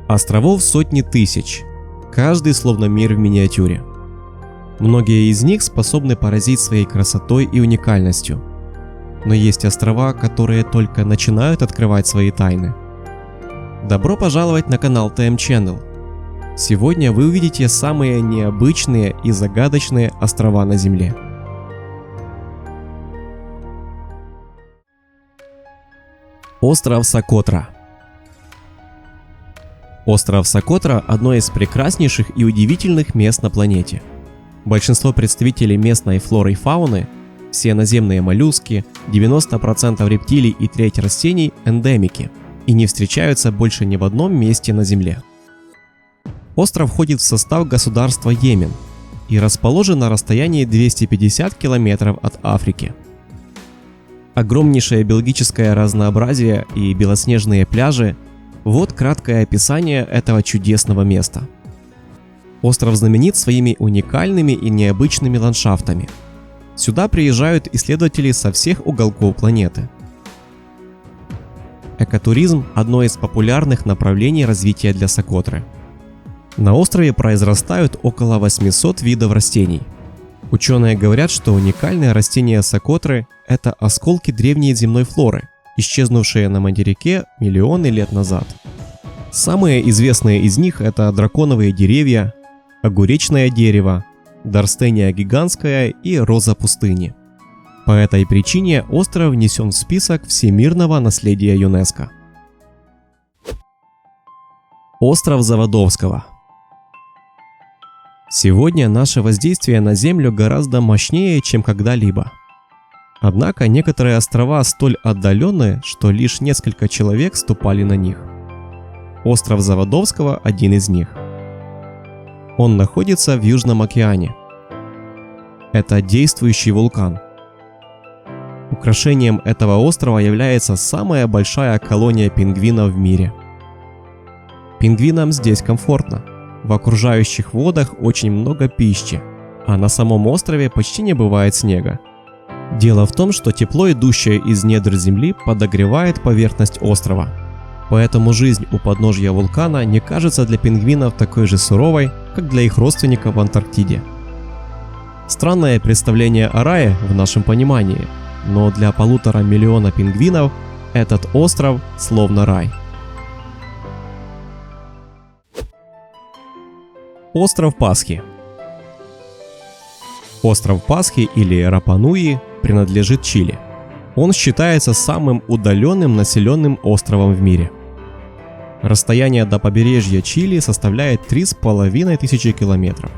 Островов сотни тысяч, каждый словно мир в миниатюре. Многие из них способны поразить своей красотой и уникальностью. Но есть острова, которые только начинают открывать свои тайны. Добро пожаловать на канал TM Channel. Сегодня вы увидите самые необычные и загадочные острова на Земле. Остров Сокотра. Остров Сокотра – одно из прекраснейших и удивительных мест на планете. Большинство представителей местной флоры и фауны, все наземные моллюски, 90% рептилий и треть растений – эндемики и не встречаются больше ни в одном месте на Земле. Остров входит в состав государства Йемен и расположен на расстоянии 250 километров от Африки. Огромнейшее биологическое разнообразие и белоснежные пляжи – вот краткое описание этого чудесного места. Остров знаменит своими уникальными и необычными ландшафтами. Сюда приезжают исследователи со всех уголков планеты. Экотуризм – одно из популярных направлений развития для Сокотры. На острове произрастают около 800 видов растений. Ученые говорят, что уникальные растения Сокотры – это осколки древней земной флоры, исчезнувшие на материке миллионы лет назад. Самые известные из них – это драконовые деревья, огуречное дерево, дарстения гигантская и роза пустыни. По этой причине остров внесен в список всемирного наследия ЮНЕСКО. Остров Заводовского. Сегодня наше воздействие на Землю гораздо мощнее, чем когда-либо. Однако некоторые острова столь отдаленные, что лишь несколько человек ступали на них. Остров Заводовского – один из них. Он находится в Южном океане. Это действующий вулкан. Украшением этого острова является самая большая колония пингвинов в мире. Пингвинам здесь комфортно. В окружающих водах очень много пищи, а на самом острове почти не бывает снега. Дело в том, что тепло, идущее из недр земли, подогревает поверхность острова. Поэтому жизнь у подножья вулкана не кажется для пингвинов такой же суровой, как для их родственников в Антарктиде. Странное представление о рае в нашем понимании, но для 1,5 миллиона пингвинов этот остров словно рай. Остров Пасхи. Остров Пасхи или Рапа-Нуи принадлежит Чили. Он считается самым удаленным населенным островом в мире. Расстояние до побережья Чили составляет 3500 километров.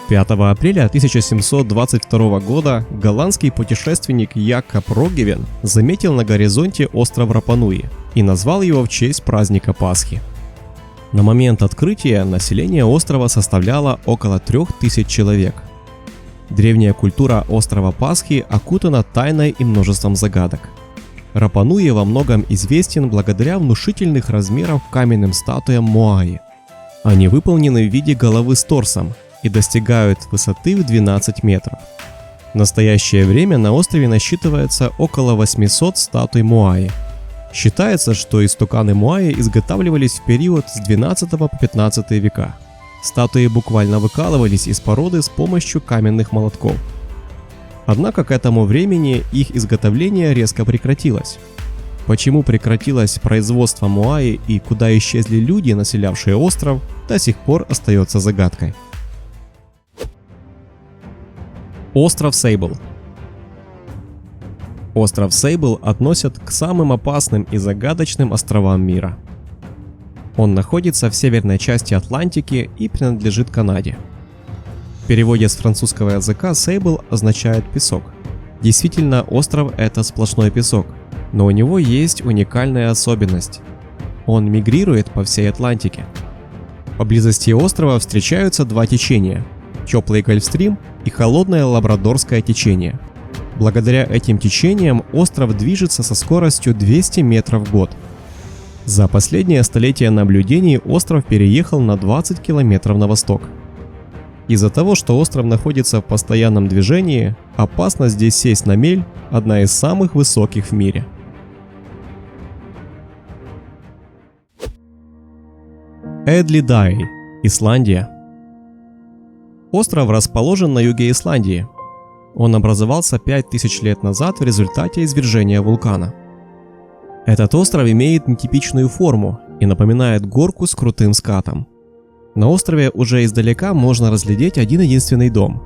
5 апреля 1722 года голландский путешественник Якоб Роггевен заметил на горизонте остров Рапа-Нуи и назвал его в честь праздника Пасхи. На момент открытия население острова составляло около 3000 человек. Древняя культура острова Пасхи окутана тайной и множеством загадок. Рапа-Нуи во многом известен благодаря внушительных размеров каменным статуям Моаи. Они выполнены в виде головы с торсом и достигают высоты в 12 метров. В настоящее время на острове насчитывается около 800 статуй Моаи. Считается, что истуканы Моаи изготавливались в период с 12 по 15 века. Статуи буквально выкалывались из породы с помощью каменных молотков. Однако к этому времени их изготовление резко прекратилось. Почему прекратилось производство Моаи и куда исчезли люди, населявшие остров, до сих пор остается загадкой. Остров Сейбл. Остров Сейбл относят к самым опасным и загадочным островам мира. Он находится в северной части Атлантики и принадлежит Канаде. В переводе с французского языка Сейбл означает песок. Действительно, остров – это сплошной песок, но у него есть уникальная особенность. Он мигрирует по всей Атлантике. Поблизости острова встречаются два течения – теплый Гольфстрим и холодное Лабрадорское течение. Благодаря этим течениям остров движется со скоростью 200 метров в год. За последнее столетие наблюдений остров переехал на 20 километров на восток. Из-за того, что остров находится в постоянном движении, опасность здесь сесть на мель одна из самых высоких в мире. Эдлидай, Исландия. Остров расположен на юге Исландии. Он образовался 5000 лет назад в результате извержения вулкана. Этот остров имеет нетипичную форму и напоминает горку с крутым скатом. На острове уже издалека можно разглядеть один-единственный дом.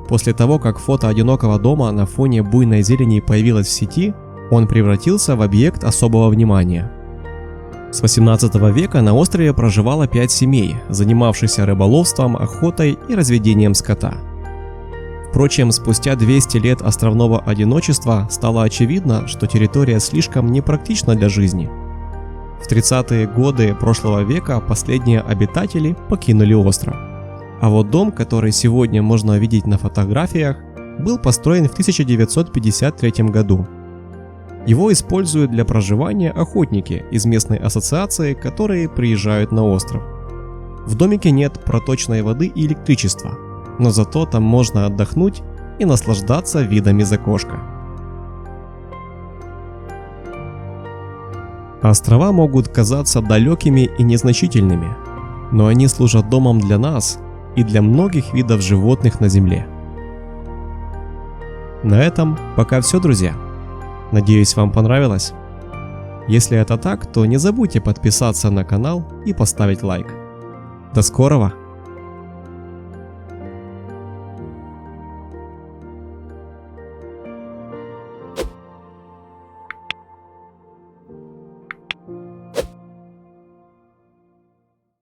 После того, как фото одинокого дома на фоне буйной зелени появилось в сети, он превратился в объект особого внимания. С 18 века на острове проживало 5 семей, занимавшихся рыболовством, охотой и разведением скота. Впрочем, спустя 200 лет островного одиночества стало очевидно, что территория слишком непрактична для жизни. В 30-е годы прошлого века последние обитатели покинули остров. А вот дом, который сегодня можно видеть на фотографиях, был построен в 1953 году. Его используют для проживания охотники из местной ассоциации, которые приезжают на остров. В домике нет проточной воды и электричества, но зато там можно отдохнуть и наслаждаться видами из окошка. Острова могут казаться далекими и незначительными, но они служат домом для нас и для многих видов животных на Земле. На этом пока все, друзья. Надеюсь, вам понравилось. Если это так, то не забудьте подписаться на канал и поставить лайк. До скорого!